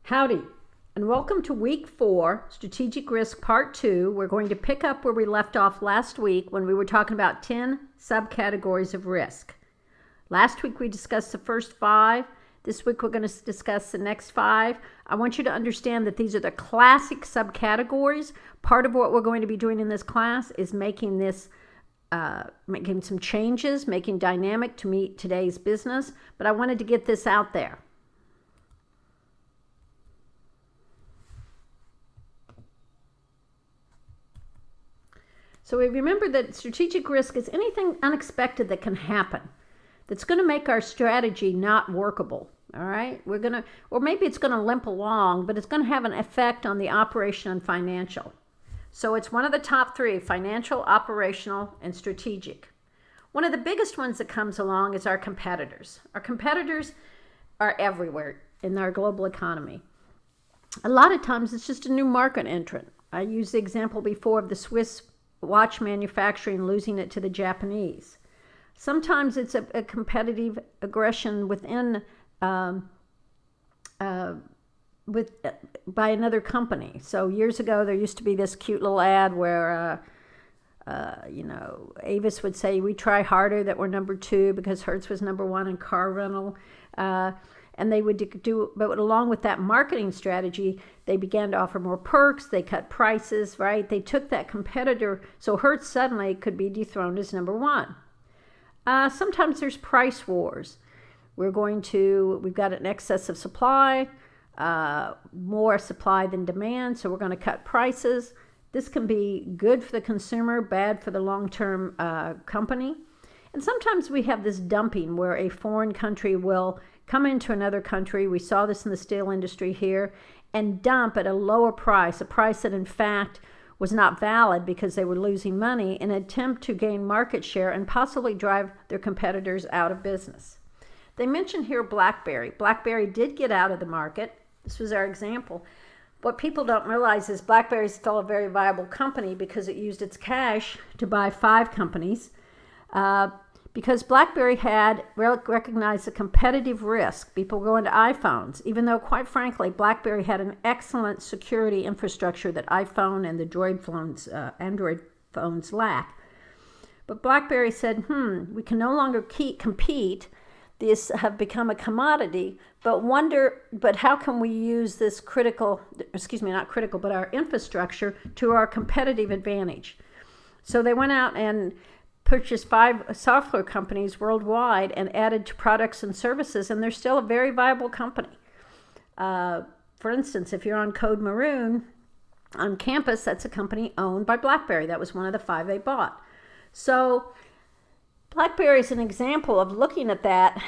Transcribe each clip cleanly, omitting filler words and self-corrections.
Howdy, and welcome to Week 4, Strategic Risk Part 2. We're going to pick up where we left off last week when we were talking about 10 subcategories of risk. Last week we discussed the first 5. This week we're going to discuss the next 5. I want you to understand that these are the classic subcategories. Part of what we're going to be doing in this class is making some changes, making dynamic to meet today's business, but I wanted to get this out there. So we remember that strategic risk is anything unexpected that can happen that's going to make our strategy not workable. All right, or maybe it's going to limp along, but it's going to have an effect on the operation and financial. So it's one of the top 3: financial, operational, and strategic. One of the biggest ones that comes along is our competitors. Our competitors are everywhere in our global economy. A lot of times it's just a new market entrant. I used the example before of the Swiss watch manufacturing losing it to the Japanese. Sometimes it's a competitive aggression within by another company. So years ago there used to be this cute little ad where Avis would say, "We try harder that we're number 2," because Hertz was number 1 in car rental. And they would do, but along with that marketing strategy, they began to offer more perks. They cut prices, right? They took that competitor, so Hertz suddenly could be dethroned as number 1. Sometimes there's price wars. We've got an excess of supply, more supply than demand, so we're going to cut prices. This can be good for the consumer, bad for the long-term company. And sometimes we have this dumping where a foreign country will come into another country. We saw this in the steel industry here, and dump at a lower price, a price that in fact was not valid because they were losing money, in an attempt to gain market share and possibly drive their competitors out of business. They mentioned here BlackBerry. BlackBerry did get out of the market. This was our example. What people don't realize is BlackBerry is still a very viable company because it used its cash to buy 5 companies. Because BlackBerry had recognized a competitive risk. People go into iPhones, even though, quite frankly, BlackBerry had an excellent security infrastructure that iPhone and the Android phones lack. But BlackBerry said, we can no longer compete. These have become a commodity, but how can we use this our infrastructure to our competitive advantage? So they went out and purchased 5 software companies worldwide and added to products and services, and they're still a very viable company. For instance, if you're on Code Maroon on campus, that's a company owned by BlackBerry. That was one of the 5 they bought. So BlackBerry is an example of looking at that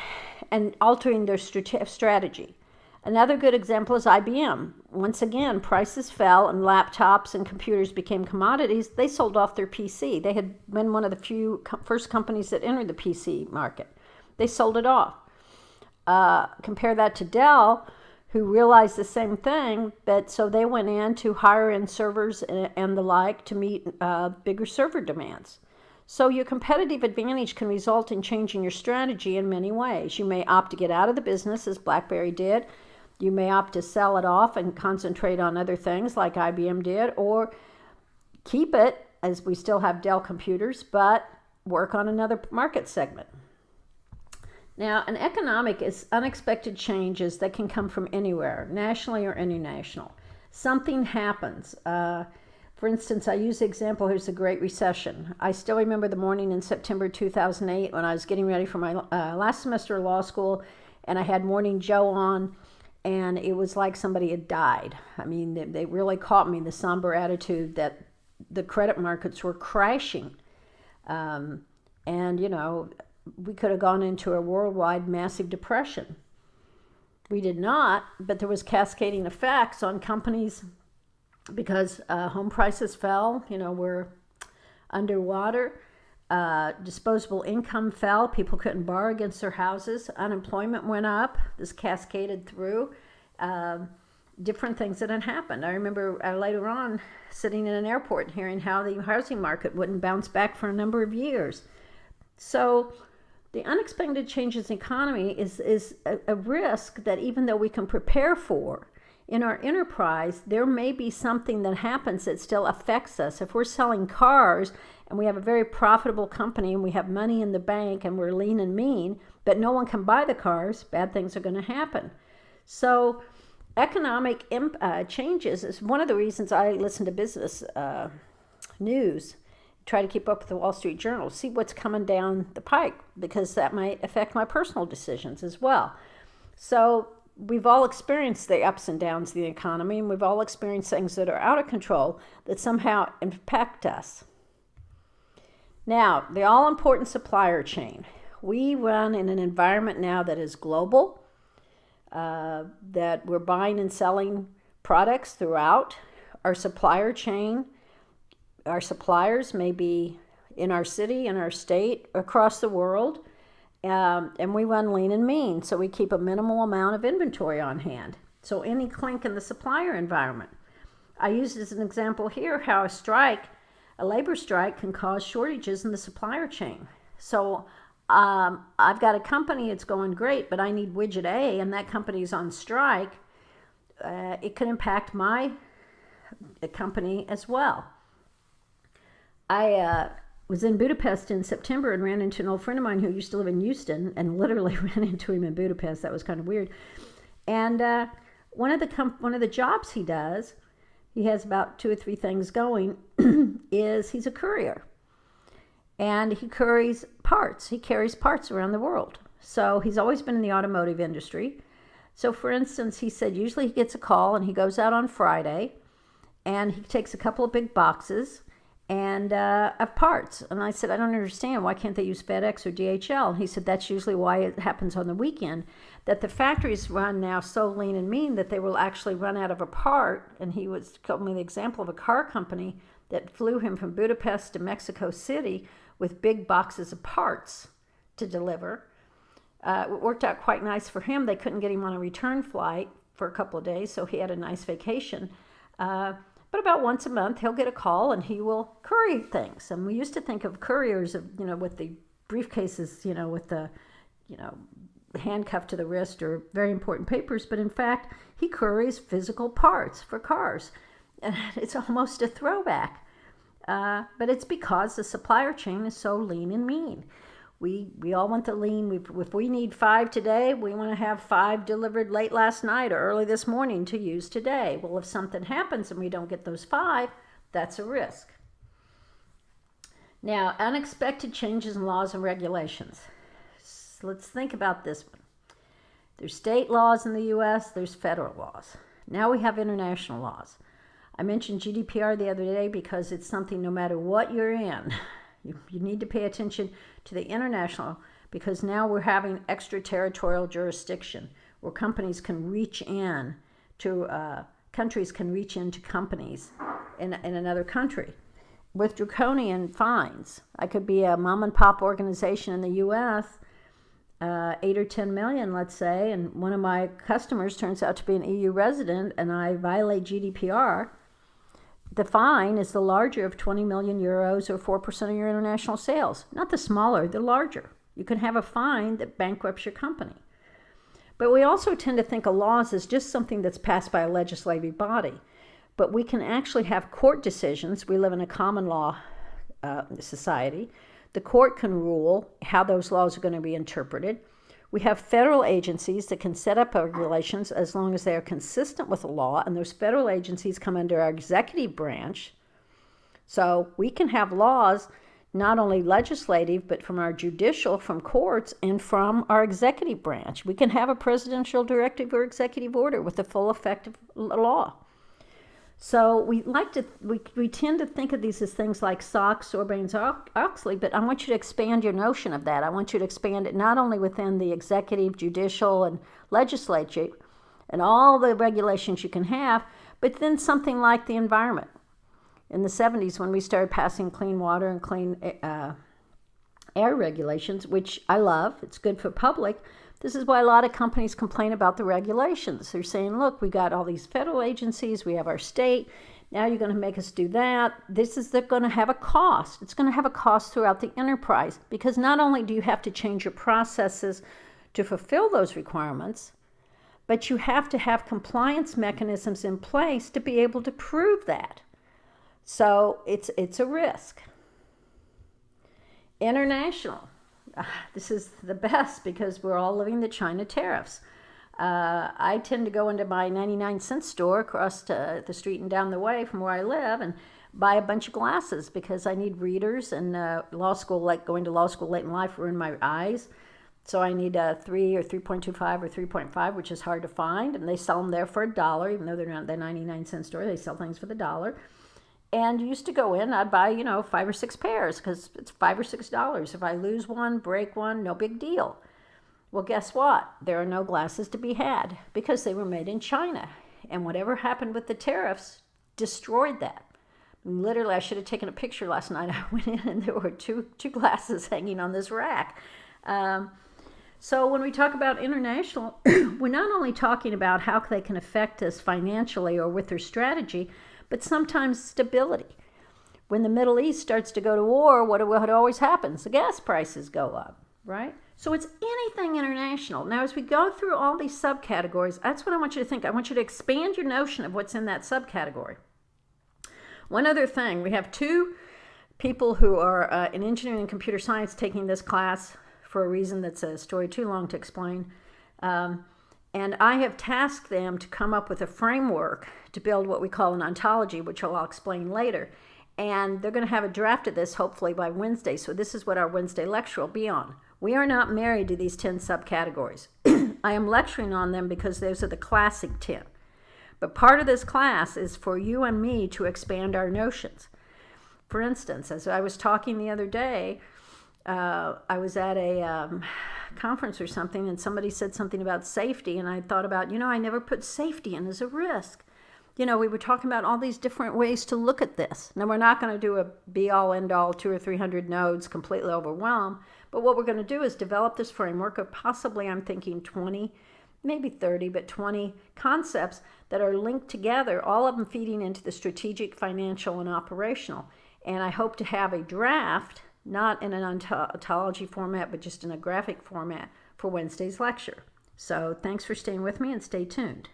and altering their strategy. Another good example is IBM. Once again, prices fell and laptops and computers became commodities. They sold off their PC. They had been one of the first companies that entered the PC market. They sold it off. Compare that to Dell, who realized the same thing, so they went in to hire in servers and the like to meet bigger server demands. So your competitive advantage can result in changing your strategy in many ways. You may opt to get out of the business, as BlackBerry did. You may opt to sell it off and concentrate on other things like IBM did, or keep it, as we still have Dell computers, but work on another market segment. Now, an economic is unexpected changes that can come from anywhere, nationally or international. Something happens. For instance, I use the example, here's the Great Recession. I still remember the morning in September 2008 when I was getting ready for my last semester of law school, and I had Morning Joe on, and it was like somebody had died. I mean, they really caught me, the somber attitude that the credit markets were crashing. And, we could have gone into a worldwide massive depression. We did not, but there was cascading effects on companies because home prices fell, we're underwater. Disposable income fell. People couldn't borrow against their houses. Unemployment went up. This cascaded through different things that had happened. I remember later on sitting in an airport and hearing how the housing market wouldn't bounce back for a number of years. So the unexpected changes in the economy is a risk that even though we can prepare for, in our enterprise, there may be something that happens that still affects us. If we're selling cars and we have a very profitable company and we have money in the bank and we're lean and mean, but no one can buy the cars, bad things are going to happen. So economic changes is one of the reasons I listen to business news, try to keep up with the Wall Street Journal, see what's coming down the pike, because that might affect my personal decisions as well. So we've all experienced the ups and downs of the economy, and we've all experienced things that are out of control that somehow impact us. Now, the all-important supplier chain. We run in an environment now that is global, that we're buying and selling products throughout our supplier chain. Our suppliers may be in our city, in our state, across the world, and we run lean and mean, so we keep a minimal amount of inventory on hand. So any clink in the supplier environment. I use as an example here how a labor strike can cause shortages in the supplier chain. So I've got a company, it's going great, but I need widget A, and that company's on strike. It could impact my company as well. I was in Budapest in September and ran into an old friend of mine who used to live in Houston, and literally ran into him in Budapest. That was kind of weird. And one of the jobs he does, he has about 2 or 3 things going, is he's a courier. And he carries parts. He carries parts around the world. So he's always been in the automotive industry. So for instance, he said usually he gets a call and he goes out on Friday and he takes a couple of big boxes and of parts. And I said, I don't understand. Why can't they use FedEx or DHL? And he said, that's usually why it happens on the weekend, that the factories run now so lean and mean that they will actually run out of a part. And he told me the example of a car company that flew him from Budapest to Mexico City with big boxes of parts to deliver. It worked out quite nice for him. They couldn't get him on a return flight for a couple of days, so he had a nice vacation. But about once a month, he'll get a call and he will courier things. And we used to think of couriers, with the briefcases, with the, handcuffed to the wrist or very important papers. But in fact, he couriers physical parts for cars. And it's almost a throwback. But it's because the supplier chain is so lean and mean. We all want the lean. If we need 5 today, we want to have 5 delivered late last night or early this morning to use today. Well, if something happens and we don't get those 5, that's a risk. Now, unexpected changes in laws and regulations. So let's think about this one. There's state laws in the U.S., there's federal laws. Now we have international laws. I mentioned GDPR the other day because it's something no matter what you're in, you need to pay attention to the international, because now we're having extraterritorial jurisdiction where companies can reach in to, countries can reach into companies in another country with draconian fines. I could be a mom and pop organization in the U.S., 8 or 10 million, let's say, and one of my customers turns out to be an EU resident and I violate GDPR. The fine is the larger of 20 million euros or 4% of your international sales. Not the smaller, the larger. You can have a fine that bankrupts your company. But we also tend to think of laws as just something that's passed by a legislative body. But we can actually have court decisions. We live in a common law society. The court can rule how those laws are going to be interpreted. We have federal agencies that can set up regulations as long as they are consistent with the law, and those federal agencies come under our executive branch. So we can have laws, not only legislative, but from our judicial, from courts, and from our executive branch. We can have a presidential directive or executive order with the full effect of law. So we tend to think of these as things like Sachs, Sarbanes-Oxley, but I want you to expand your notion of that. I want you to expand it not only within the executive, judicial, and legislature, and all the regulations you can have, but then something like the environment. In the 70s, when we started passing clean water and clean air regulations, which I love, it's good for public. This is why a lot of companies complain about the regulations. They're saying, look, we got all these federal agencies, we have our state, now you're going to make us do that. They're going to have a cost. It's going to have a cost throughout the enterprise, because not only do you have to change your processes to fulfill those requirements, But you have to have compliance mechanisms in place to be able to prove that. So it's a risk. International. This is the best because we're all living the China tariffs. I tend to go into my 99-cent store across the street and down the way from where I live and buy a bunch of glasses because I need readers, and law school, like going to law school late in life, ruined my eyes. So I need a 3 or 3.25 or 3.5, which is hard to find, and they sell them there for $1, even though they're not the 99-cent store. They sell things for the $1. And used to go in, I'd buy, 5 or 6 pairs because it's $5 or $6. If I lose one, break one, no big deal. Well, guess what? There are no glasses to be had because they were made in China. And whatever happened with the tariffs destroyed that. Literally, I should have taken a picture last night. I went in and there were two glasses hanging on this rack. So when we talk about international, we're not only talking about how they can affect us financially or with their strategy, but sometimes stability. When the Middle East starts to go to war, what always happens? The gas prices go up, right? So it's anything international. Now, as we go through all these subcategories, that's what I want you to think. I want you to expand your notion of what's in that subcategory. One other thing, we have 2 people who are in engineering and computer science taking this class for a reason that's a story too long to explain. And I have tasked them to come up with a framework to build what we call an ontology, which I'll explain later. And they're going to have a draft of this hopefully by Wednesday. So this is what our Wednesday lecture will be on. We are not married to these 10 subcategories. I am lecturing on them because those are the classic 10. But part of this class is for you and me to expand our notions. For instance, as I was talking the other day, I was at a conference or something, and somebody said something about safety, and I thought about, I never put safety in as a risk. We were talking about all these different ways to look at this. Now, we're not going to do a be-all, end-all, 200 or 300 nodes, completely overwhelmed, but what we're going to do is develop this framework of possibly, I'm thinking 20, maybe 30, but 20 concepts that are linked together, all of them feeding into the strategic, financial, and operational. And I hope to have a draft, not in an ontology format, but just in a graphic format for Wednesday's lecture. So thanks for staying with me and stay tuned.